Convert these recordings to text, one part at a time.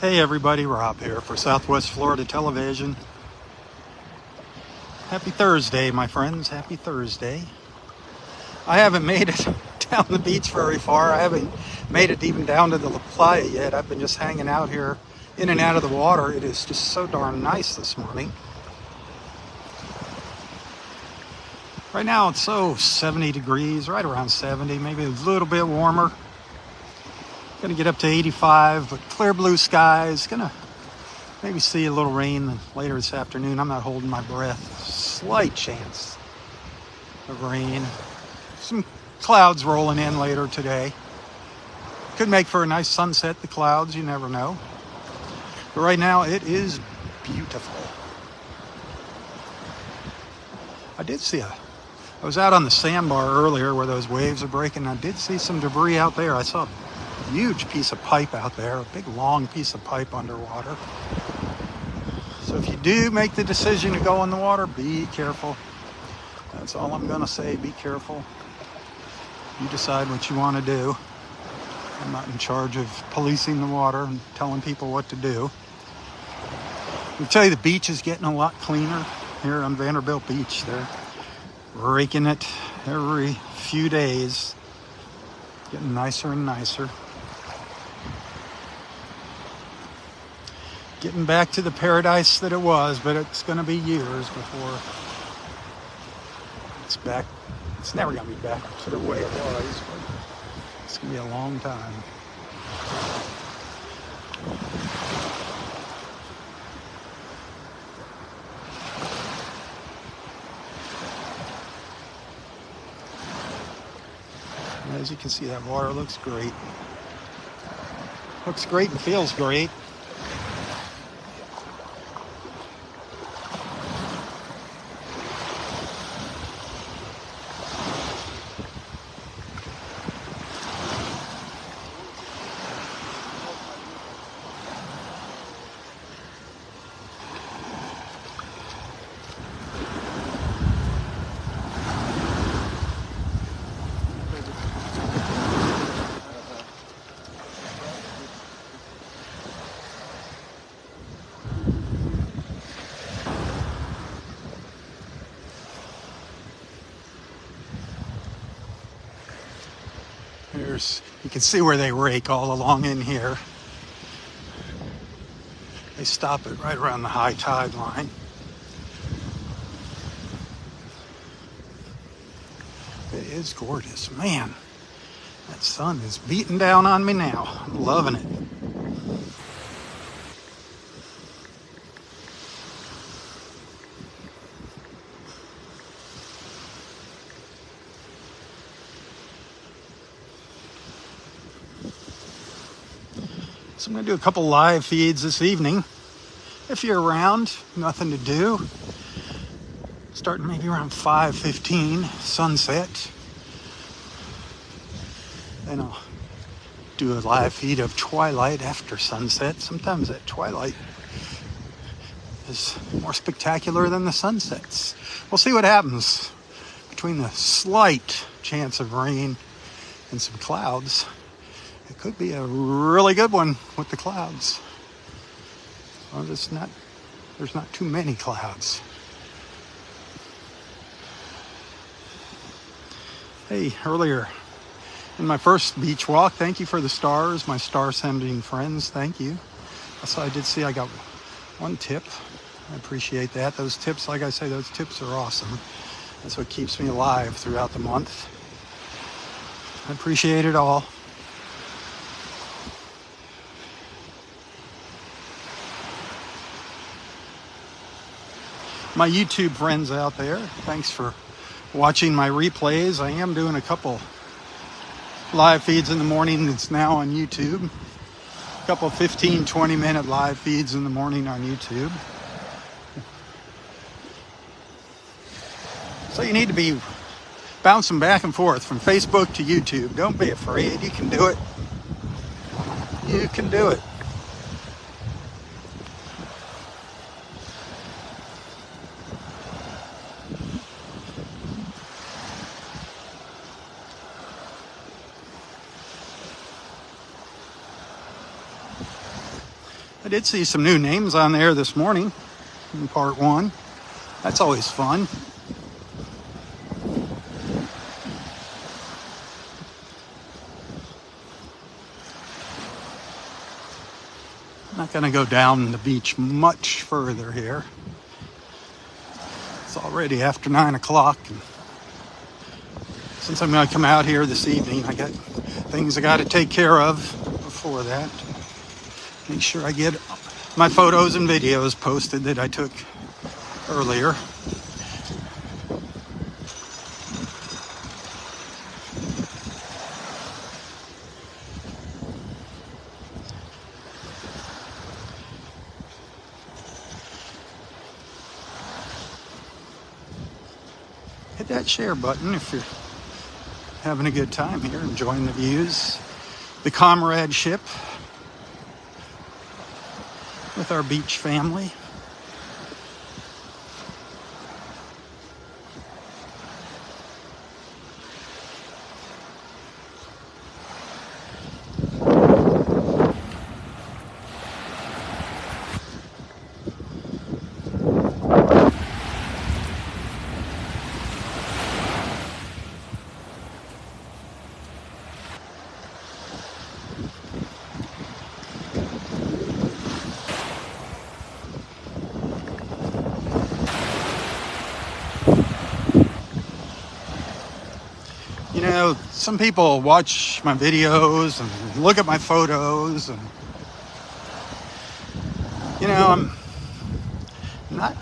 Hey everybody, Rob here for Southwest Florida Television. Happy Thursday, my friends. Happy Thursday. I haven't made it down the beach very far. I haven't made it even down to the La Playa yet. I've been just hanging out here in and out of the water. It is just so darn nice this morning. Right now it's 70 degrees, right around 70, maybe a little bit warmer. Gonna get up to 85, but clear blue skies. Gonna maybe see a little rain later this afternoon. I'm not holding my breath. Slight chance of rain. Some clouds rolling in later today. Could make for a nice sunset, the clouds, you never know. But right now it is beautiful. I was out on the sandbar earlier where those waves are breaking. I did see some debris out there. I saw a huge piece of pipe out there, a big long piece of pipe underwater. So if you do make the decision to go in the water, be careful. That's all I'm going to say. Be careful. You decide what you want to do. I'm not in charge of policing the water and telling people what to do. I'll tell you, the beach is getting a lot cleaner here on Vanderbilt Beach. They're raking it every few days. Getting nicer and nicer. Getting back to the paradise that it was, but it's going to be years before it's back. It's never going to be back to the way it was, but it's going to be a long time. As you can see, that water looks great. Looks great and feels great. You can see where they rake all along in here. They stop it right around the high tide line. It is gorgeous. Man, that sun is beating down on me now. I'm loving it. So I'm going to do a couple live feeds this evening. If you're around, nothing to do. Starting maybe around 5:15, sunset. Then I'll do a live feed of twilight after sunset. Sometimes that twilight is more spectacular than the sunsets. We'll see what happens between the slight chance of rain and some clouds. It could be a really good one with the clouds. Well, there's not too many clouds. Hey, earlier in my first beach walk, thank you for the stars, my star sending friends, thank you. I did see I got one tip. I appreciate that. Those tips, like I say, those tips are awesome. That's what keeps me alive throughout the month. I appreciate it all. My YouTube friends out there, thanks for watching my replays. I am doing a couple live feeds in the morning. It's now on YouTube. A couple 15-20 minute live feeds in the morning on YouTube. So you need to be bouncing back and forth from Facebook to YouTube. Don't be afraid. You can do it. You can do it. I did see some new names on there this morning in part one. That's always fun. I'm not going to go down the beach much further here. It's already after 9 o'clock. And since I'm going to come out here this evening, I got things I got to take care of before that. Make sure I get my photos and videos posted that I took earlier. Hit that share button if you're having a good time here, enjoying the views, the comradeship with our beach family. You know, some people watch my videos and look at my photos, and you know, I'm not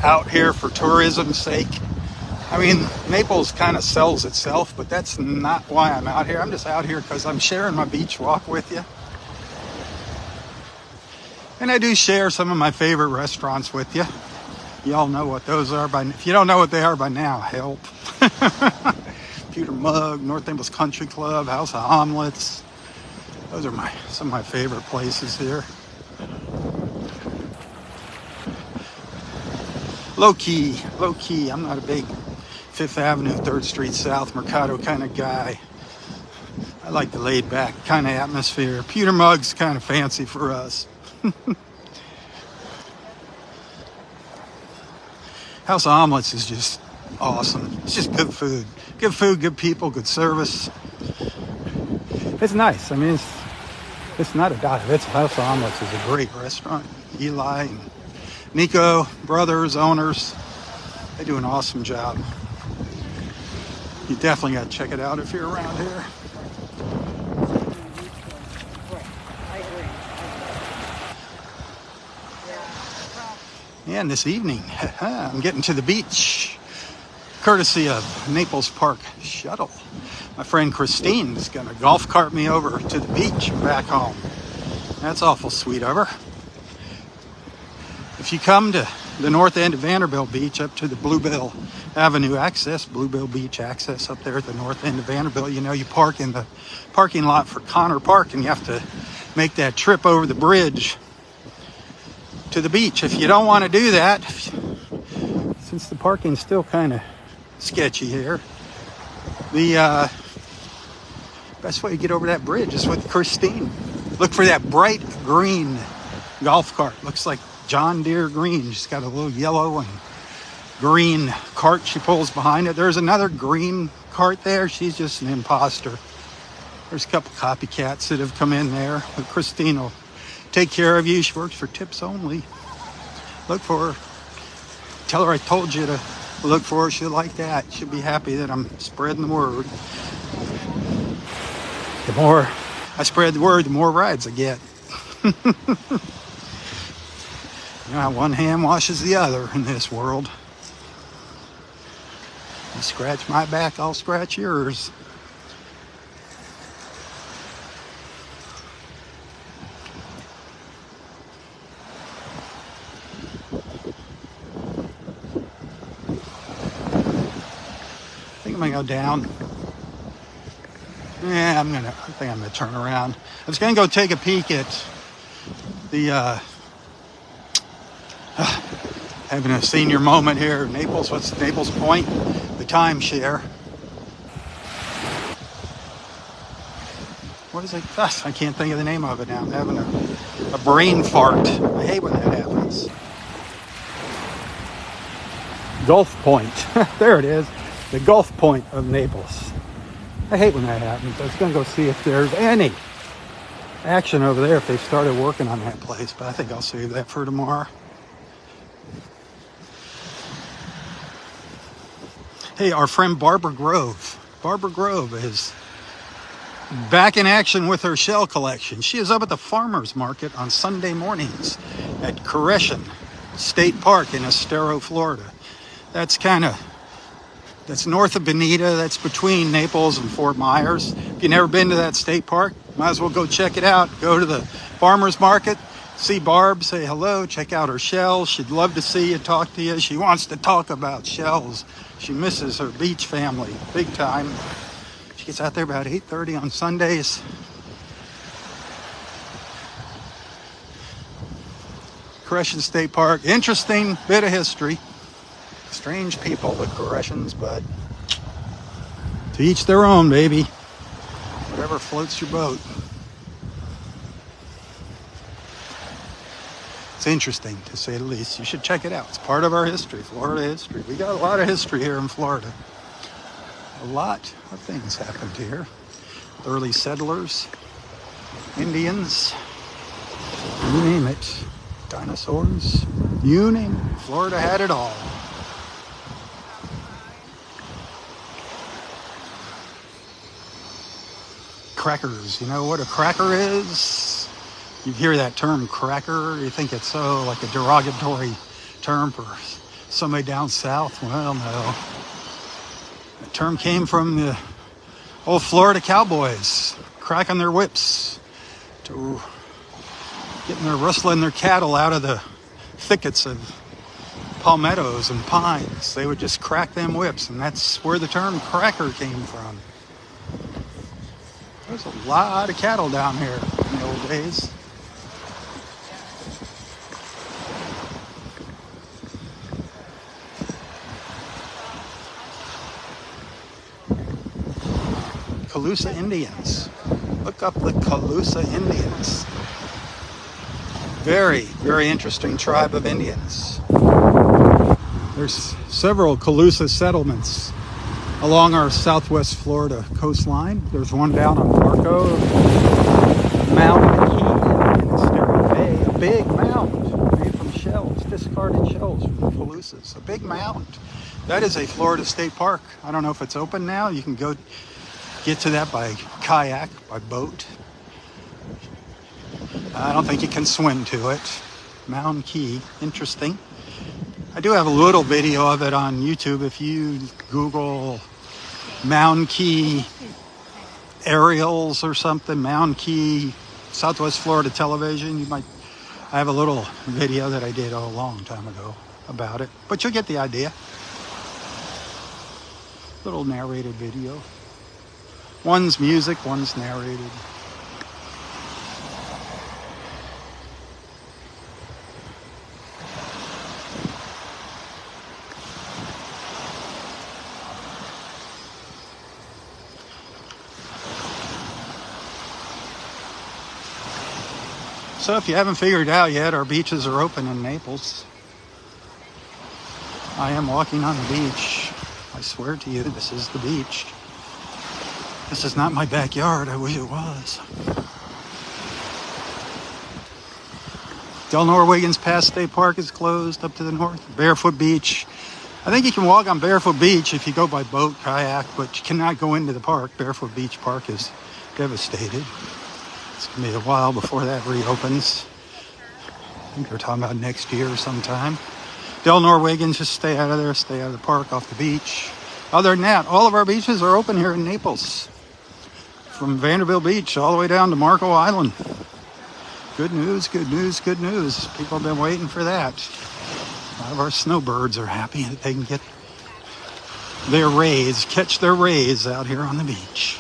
out here for tourism's sake. I mean, Naples kind of sells itself, but that's not why I'm out here. I'm just out here because I'm sharing my beach walk with you. And I do share some of my favorite restaurants with you. Y'all know what those are by, if you don't know what they are by now, help. Peter Mug, North Naples Country Club, House of Omelets. Those are some of my favorite places here. Low key. I'm not a big Fifth Avenue, 3rd Street South, Mercado kind of guy. I like the laid back kind of atmosphere. Peter Mug's kind of fancy for us. House of Omelets is just awesome. It's just good food. Good food, good people, good service. It's nice. I mean, it's not a dive. House of Omelets is a great restaurant. Eli and Nico, brothers, owners, they do an awesome job. You definitely got to check it out if you're around here. And this evening, I'm getting to the beach, courtesy of Naples Park Shuttle. My friend Christine is going to golf cart me over to the beach and back home. That's awful sweet of her. If you come to the north end of Vanderbilt Beach up to the Bluebell Avenue access, Bluebell Beach access up there at the north end of Vanderbilt, you know, you park in the parking lot for Connor Park and you have to make that trip over the bridge to the beach. If you don't want to do that, since the parking's still kind of sketchy here, the best way to get over that bridge is with Christine. Look for that bright green golf cart. Looks like John Deere green. She's got a little yellow and green cart she pulls behind it. There's another green cart there. She's just an imposter. There's a couple copycats that have come in there, but Christine will take care of you. She works for tips only. Look for her. Tell her I told you to look for her. She'll like that. She'll be happy that I'm spreading the word. The more I spread the word, the more rides I get. You know how one hand washes the other in this world. You scratch my back, I'll scratch yours. I think I'm gonna go down. Yeah, I think I'm gonna turn around. I was gonna go take a peek at the having a senior moment here in Naples. What's Naples Point? The timeshare. what is it? Gosh, I can't think of the name of it now. I'm having a brain fart. I hate when that happens. Gulf Point. There it is. The Gulf Point of Naples. I hate when that happens. I was going to go see if there's any action over there if they started working on that place, but I think I'll save that for tomorrow. Hey, our friend Barbara Grove. Barbara Grove is back in action with her shell collection. She is up at the farmers market on Sunday mornings at Koreshan State Park in Estero, Florida. That's north of Bonita. That's between Naples and Fort Myers. If you've never been to that state park, might as well go check it out. Go to the farmers market, see Barb, say hello, check out her shells. She'd love to see you, talk to you. She wants to talk about shells. She misses her beach family big time. She gets out there about 8:30 on Sundays. Koreshan State Park, interesting bit of history. Strange people, the Koreshans, but to each their own, baby. Whatever floats your boat. It's interesting, to say the least. You should check it out. It's part of our history, Florida history. We got a lot of history here in Florida. A lot of things happened here. Early settlers, Indians, you name it. Dinosaurs, you name it. Florida had it all. Crackers. You know what a cracker is? You hear that term cracker, you think it's like a derogatory term for somebody down south. Well, no. The term came from the old Florida cowboys cracking their whips to rustling their cattle out of the thickets of palmettos and pines. They would just crack them whips, and that's where the term cracker came from. There's a lot of cattle down here in the old days. Calusa Indians. Look up the Calusa Indians. Very, very interesting tribe of Indians. There's several Calusa settlements along our southwest Florida coastline. There's one down on Marco, Mound Key in Estero Bay, a big mound made from shells, discarded shells from the Calusas. A big mound. That is a Florida state park. I don't know if it's open now. You can go get to that by kayak, by boat. I don't think you can swim to it. Mound Key, interesting. I do have a little video of it on YouTube. If you Google Mound Key aerials or something, Mound Key, Southwest Florida television, I have a little video that I did a long time ago about it. But you'll get the idea. Little narrated video. One's music, one's narrated. So if you haven't figured it out yet, our beaches are open in Naples. I am walking on the beach. I swear to you, this is the beach. This is not my backyard. I wish it was. Del Norwegian's Pass State Park is closed up to the north. Barefoot Beach. I think you can walk on Barefoot Beach if you go by boat, kayak, but you cannot go into the park. Barefoot Beach Park is devastated. It's going to be a while before that reopens. I think they're talking about next year sometime. Del Norwegian, just stay out of there, stay out of the park, off the beach. Other than that, all of our beaches are open here in Naples. From Vanderbilt Beach all the way down to Marco Island. Good news, good news, good news. People have been waiting for that. A lot of our snowbirds are happy that they can get their rays, catch their rays out here on the beach.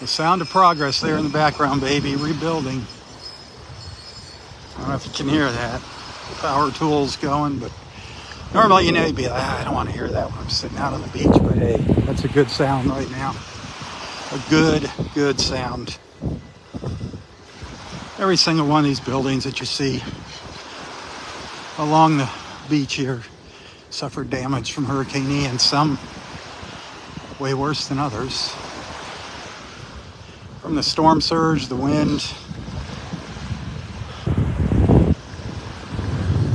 The sound of progress there in the background, baby, rebuilding. I don't know if you can hear that. Power tools going, but normally, you know, you'd be like, I don't want to hear that when I'm sitting out on the beach, but hey, that's a good sound right now. A good sound. Every single one of these buildings that you see along the beach here suffered damage from Hurricane Ian, some way worse than others. From the storm surge, the wind.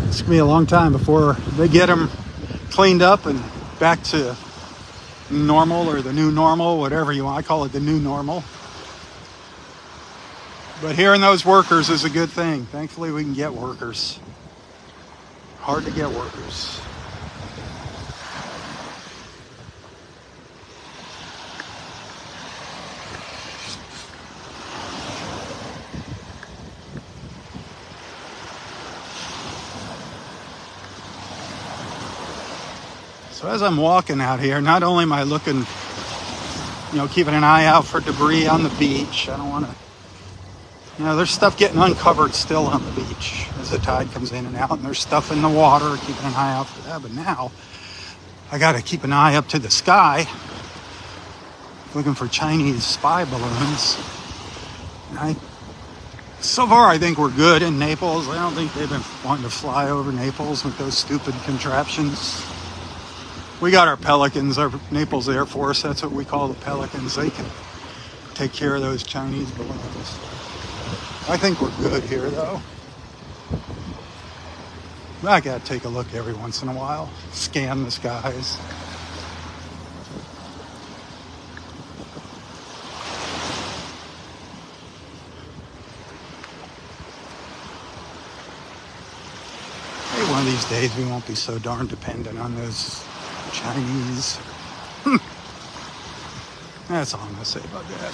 It's gonna be a long time before they get them cleaned up and back to normal, or the new normal, whatever you want. I call it the new normal. But hearing those workers is a good thing. Thankfully, we can get workers. Hard to get workers. So as I'm walking out here, not only am I looking, you know, keeping an eye out for debris on the beach. I don't want to, you know, there's stuff getting uncovered still on the beach as the tide comes in and out, and there's stuff in the water, keeping an eye out for that. But now I got to keep an eye up to the sky, looking for Chinese spy balloons. And so far, I think we're good in Naples. I don't think they've been wanting to fly over Naples with those stupid contraptions. We got our Pelicans, our Naples Air Force, that's what we call the Pelicans. They can take care of those Chinese balloons. I think we're good here, though. I gotta take a look every once in a while, scan the skies. Hey, one of these days we won't be so darn dependent on those Chinese. That's all I'm gonna say about that.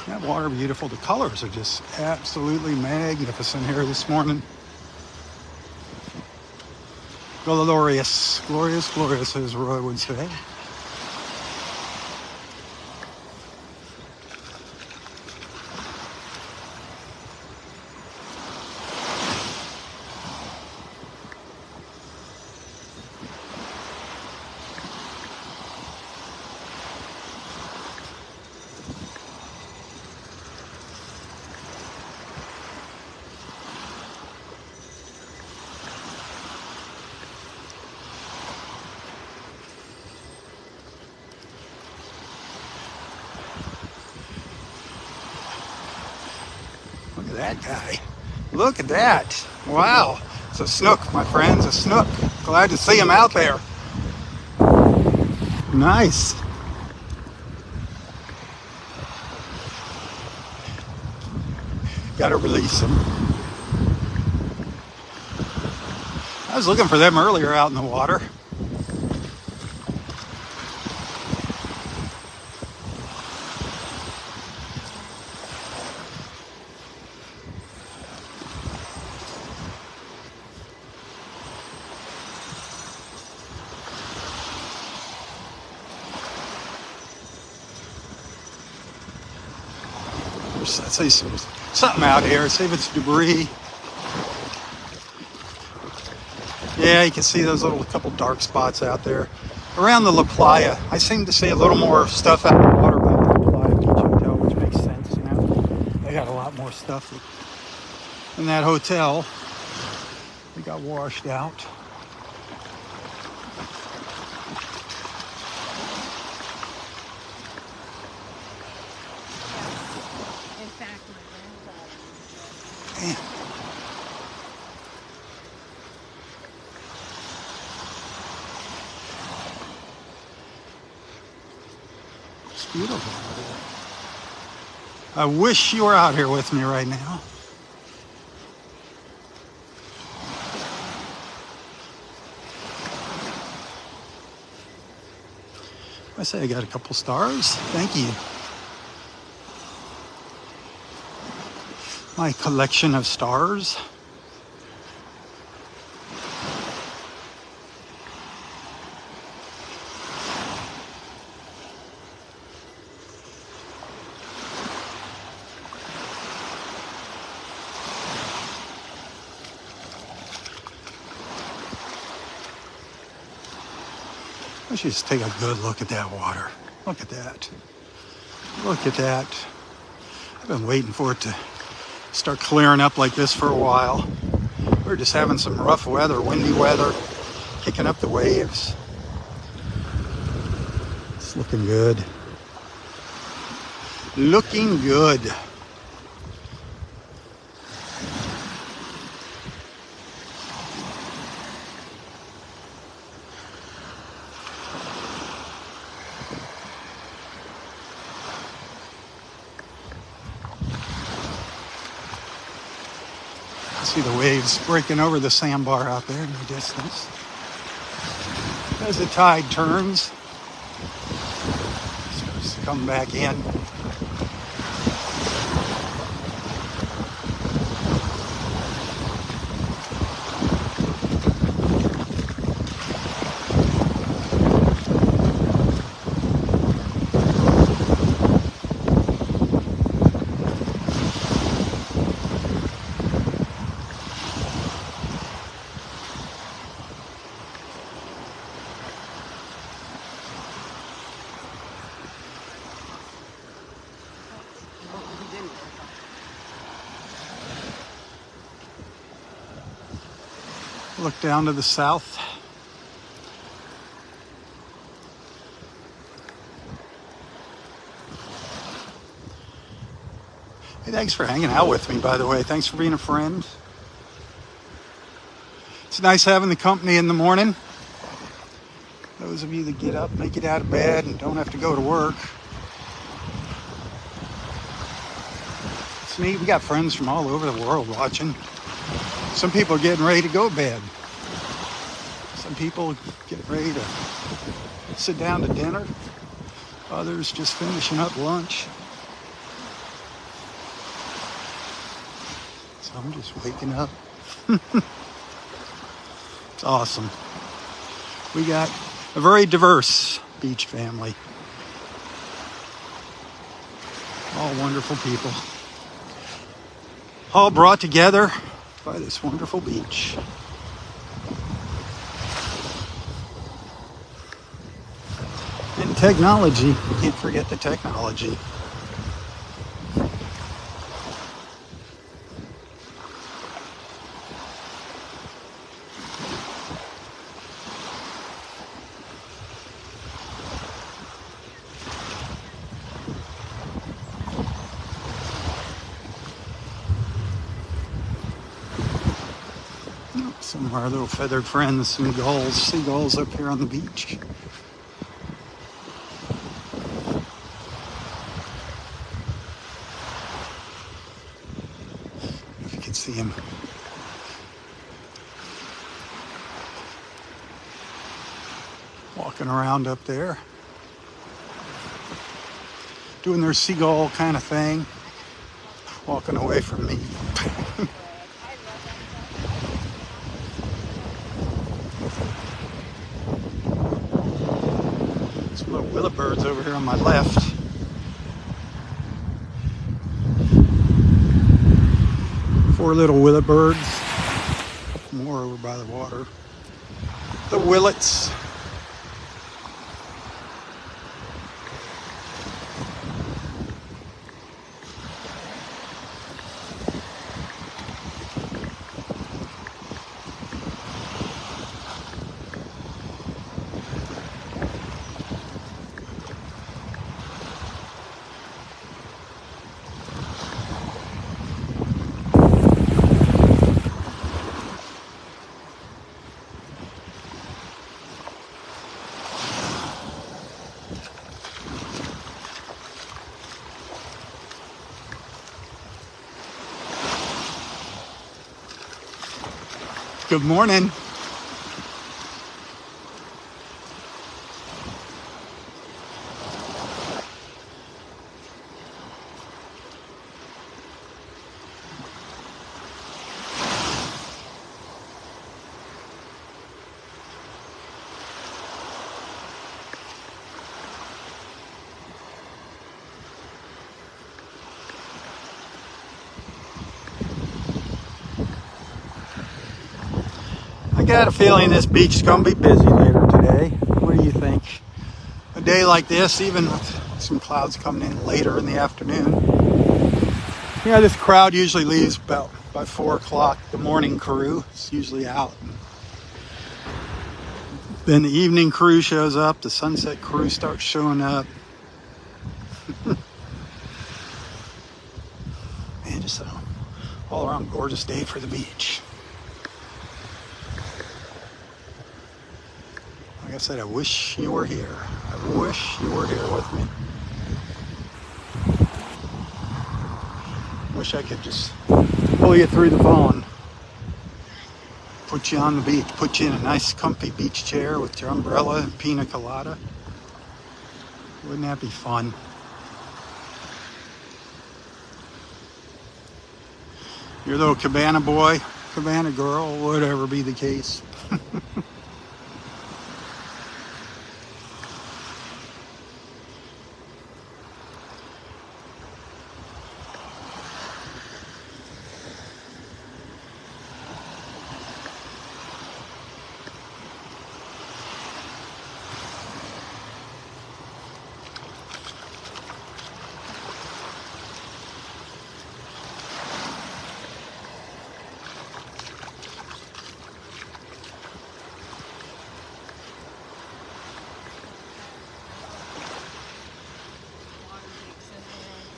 That water beautiful. The colors are just absolutely magnificent here this morning. Glorious, glorious, glorious, as Roy would say. Look at that guy. Look at that. Wow. It's a snook, my friends, a snook. Glad to see him out there. Nice. Gotta release him. I was looking for them earlier out in the water. Let's see something out here. See if it's debris. Yeah, you can see those little couple dark spots out there. Around the La Playa, I seem to see a little more stuff out in the water by the La Playa Beach Hotel, which makes sense, you know. They got a lot more stuff in that hotel. They got washed out. Man. It's beautiful. I wish you were out here with me right now. I say I got a couple stars. Thank you. my collection of stars. Let's just take a good look at that water. Look at that. Look at that. I've been waiting for it to start clearing up like this for a while. We're just having some rough weather, windy weather, kicking up the waves. It's looking good. Looking good. See the waves breaking over the sandbar out there in the distance. As the tide turns, it starts to come back in. Look down to the south. Hey, thanks for hanging out with me, by the way. Thanks for being a friend. It's nice having the company in the morning. Those of you that get up, make it out of bed, and don't have to go to work. It's neat. We got friends from all over the world watching. Some people are getting ready to go to bed. Some people getting ready to sit down to dinner. Others just finishing up lunch. So I'm just waking up. It's awesome. We got a very diverse beach family. All wonderful people. All brought together by this wonderful beach. And technology, you can't forget the technology. Some of our little feathered friends, some gulls, seagulls up here on the beach. If you can see them. Walking around up there. Doing their seagull kind of thing. Walking away from me. Some little willow birds over here on my left. Four little willow birds. A couple more over by the water. The willets. Good morning. got a feeling this beach is going to be busy later today. What do you think? A day like this, even with some clouds coming in later in the afternoon. Yeah, this crowd usually leaves about by 4 o'clock. The morning crew is usually out. Then the evening crew shows up. The sunset crew starts showing up. Man, just an all-around gorgeous day for the beach. Like I said, I wish you were here. I wish you were here with me. Wish I could just pull you through the phone. Put you on the beach. Put you in a nice comfy beach chair with your umbrella and pina colada. Wouldn't that be fun? Your little cabana boy, cabana girl, whatever be the case.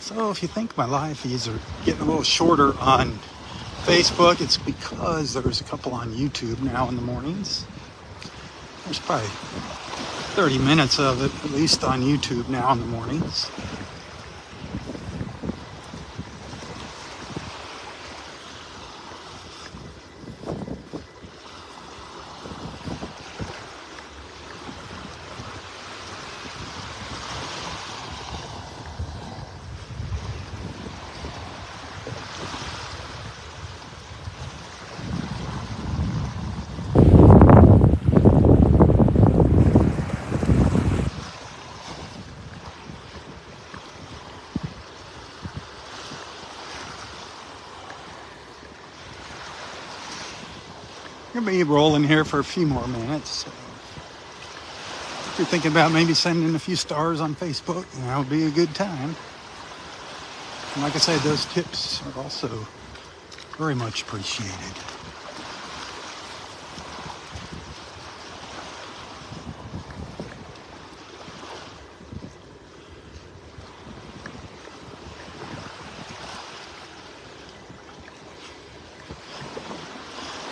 So if you think my live feeds are getting a little shorter on Facebook, it's because there's a couple on YouTube now in the mornings. There's probably 30 minutes of it, at least on YouTube now in the mornings. Gonna be rolling here for a few more minutes. So if you're thinking about maybe sending a few stars on Facebook, that would be a good time. And like I said, those tips are also very much appreciated.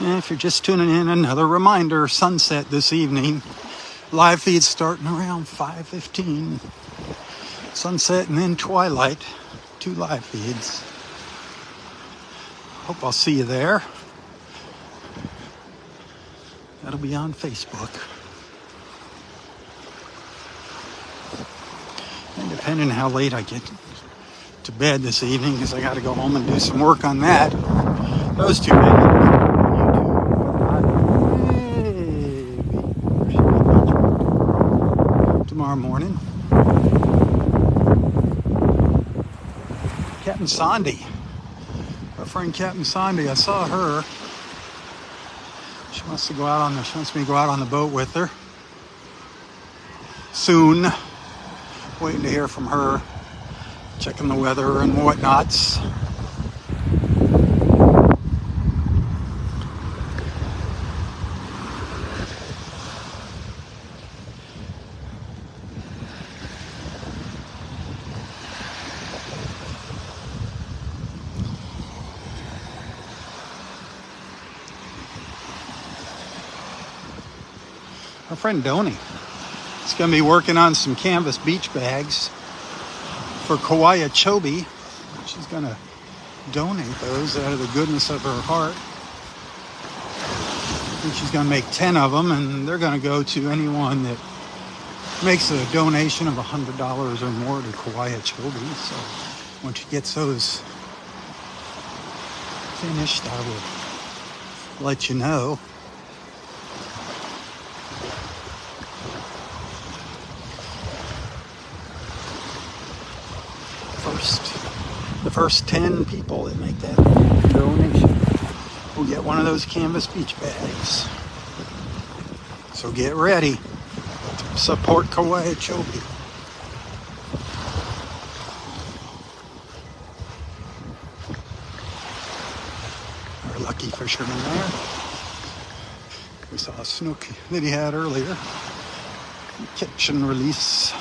And if you're just tuning in, another reminder, sunset this evening. Live feeds starting around 5:15. Sunset and then twilight. 2 live feeds. Hope I'll see you there. That'll be on Facebook. And depending on how late I get to bed this evening, because I got to go home and do some work on that. Those 2 videos. Tomorrow morning. Captain Sandy, our friend Captain Sandy, I saw her. She wants me to go out on the boat with her soon. Waiting to hear from her, checking the weather and whatnots. Our friend Donnie is going to be working on some canvas beach bags for Kauai Chobe. She's going to donate those out of the goodness of her heart. I think she's going to make 10 of them, and they're going to go to anyone that makes a donation of $100 or more to Kauai Chobe. So once she gets those finished, I will let you know. The first 10 people that make that donation will get one of those canvas beach bags. So get ready to support Kauai Chobe. Our lucky fisherman there. We saw a snook that he had earlier. Catch and release.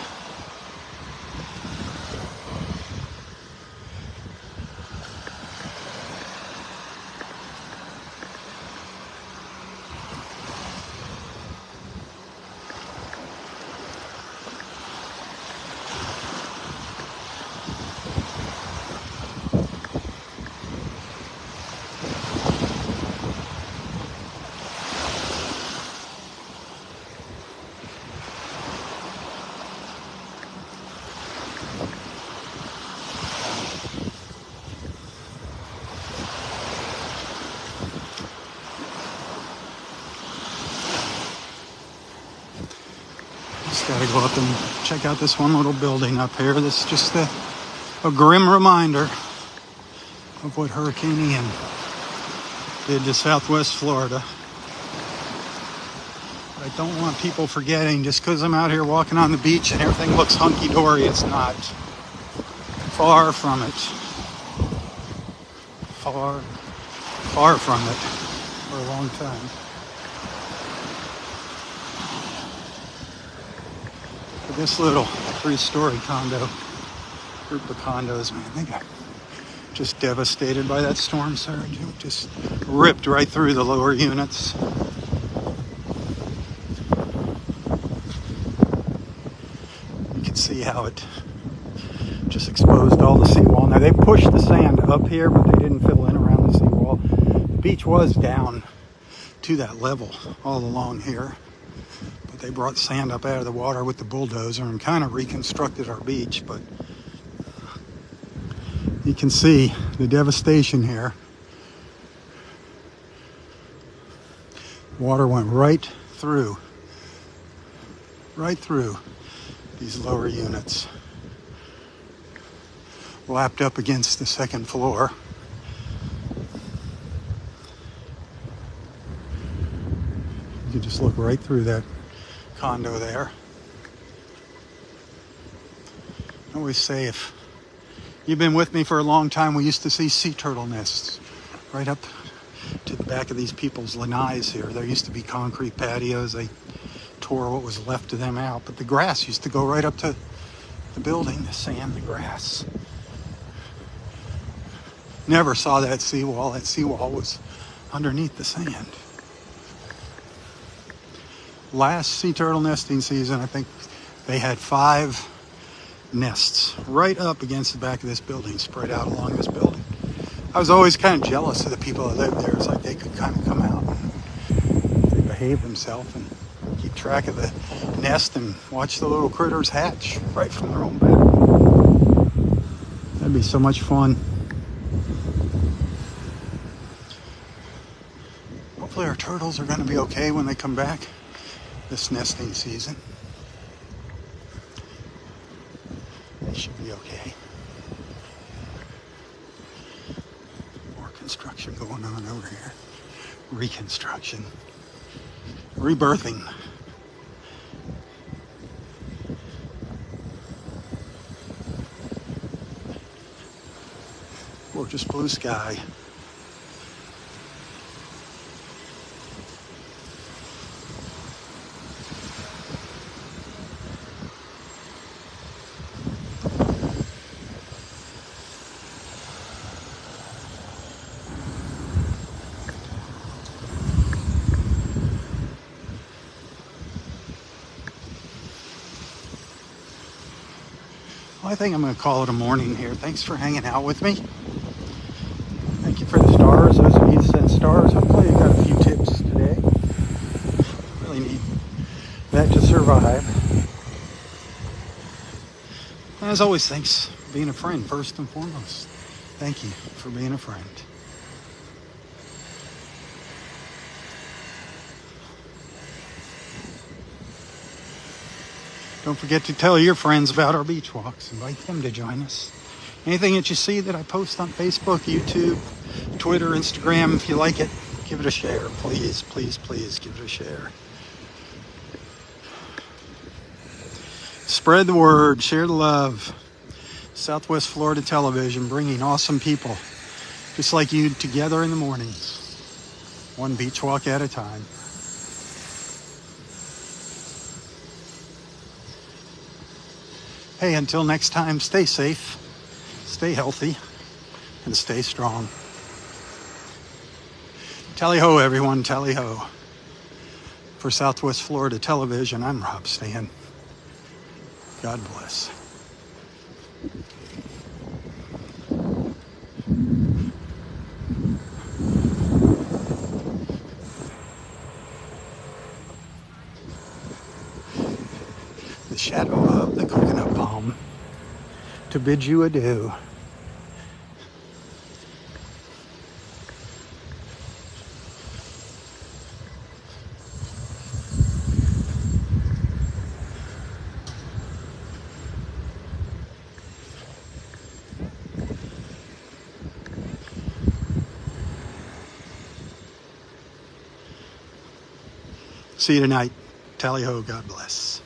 Just gotta go up and check out this one little building up here. This is just a grim reminder of what Hurricane Ian did to Southwest Florida. But I don't want people forgetting, just because I'm out here walking on the beach and everything looks hunky-dory, it's not. Far from it. Far from it for a long time. But this little 3-story condo, group of condos, man, they got just devastated by that storm surge. It just ripped right through the lower units. You can see how it just exposed all the seawall. Now they pushed the sand up here, but they didn't fill in around the seawall. The beach was down to that level all along here, but they brought sand up out of the water with the bulldozer and kind of reconstructed our beach. But you can see the devastation here. Water went right through these lower units. Lapped up against the second floor. You can just look right through that condo there. I always say, if you've been with me for a long time, we used to see sea turtle nests right up to the back of these people's lanais here. There used to be concrete patios. They tore what was left of them out, but the grass used to go right up to the building, the sand, the grass. Never saw that seawall. That seawall was underneath the sand. Last sea turtle nesting season, I think they had 5 nests right up against the back of this building, spread out along this building. I was always kind of jealous of the people that lived there. It's like they could kind of come out and they behave themselves and keep track of the nest and watch the little critters hatch right from their own back. That'd be so much fun. Hopefully our turtles are going to be okay when they come back this nesting season. They should be okay. More construction going on over here. Reconstruction. Rebirthing. Gorgeous blue sky. I think I'm going to call it a morning here. Thanks for hanging out with me. Thank you for the stars. Those of you that sent stars, hopefully you got a few tips today. Really need that to survive. As always, thanks for being a friend, first and foremost. Thank you for being a friend. Don't forget to tell your friends about our beach walks. Invite them to join us. Anything that you see that I post on Facebook, YouTube, Twitter, Instagram, if you like it, give it a share. Please, please, please give it a share. Spread the word, share the love. Southwest Florida Television, bringing awesome people just like you together in the mornings, one beach walk at a time. Hey, until next time, stay safe, stay healthy, and stay strong. Tally-ho, everyone, tally-ho. For Southwest Florida Television, I'm Robb Stan. God bless. The shadow of the coconut palm to bid you adieu. See you tonight. Tally-ho, God bless.